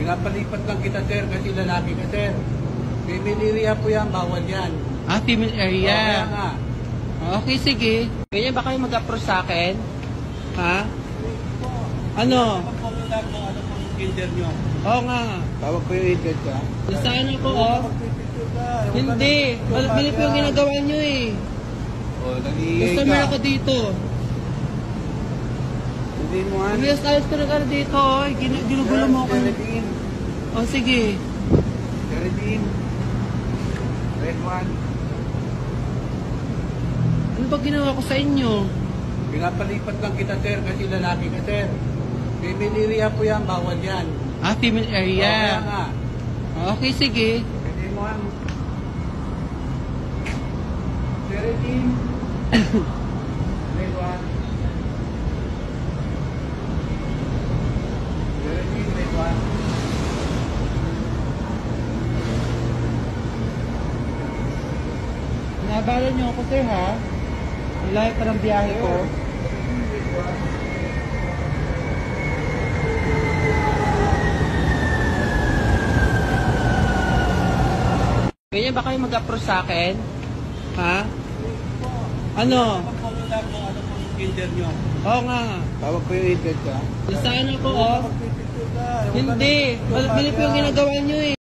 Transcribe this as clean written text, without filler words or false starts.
Pinapalipat lang kita, sir, kasi lalaki ka, sir. Female area po yan, bawal yan. Ah, female area. Kaya nga. Okay, sige. Ganyan ba kayo mag-approach sa akin? Ha? Ano? Pagpapalo lang kung ano pong gender nyo. Oo nga. Tawag ko yung agent ka. Nasaan ako, oh? Hindi. Mali po yung ginagawa nyo eh. O, nag-iingay Customer ka. ako dito. Hindi mo ano. Ayos ko na ka dito, oh. Ginugulo mo ako. Geraldine. Oh, sige. Geraldine. Red one. Ano ba ginawa ko sa inyo? Pinapalipat lang kita, sir, kasi lalaki ka, sir. Female area po yan, bawal yan. Ah, female area. Kaya nga. Okay, sige. Pwede mo ano. Geraldine. Red one. Geraldine, red one. Nabala niyo ako, sir, ha? Malayo pa ng biyahe ko. Ganyan ba kayo mag-approach sa akin? Ha? Ano? Pagpapalo lang kung ano pong gender nyo. Oo nga. Tawag ko yung agent ka. Nasaan ako, oh? Magpipicture ka. Hindi. Mali po yung ginagawa nyo eh.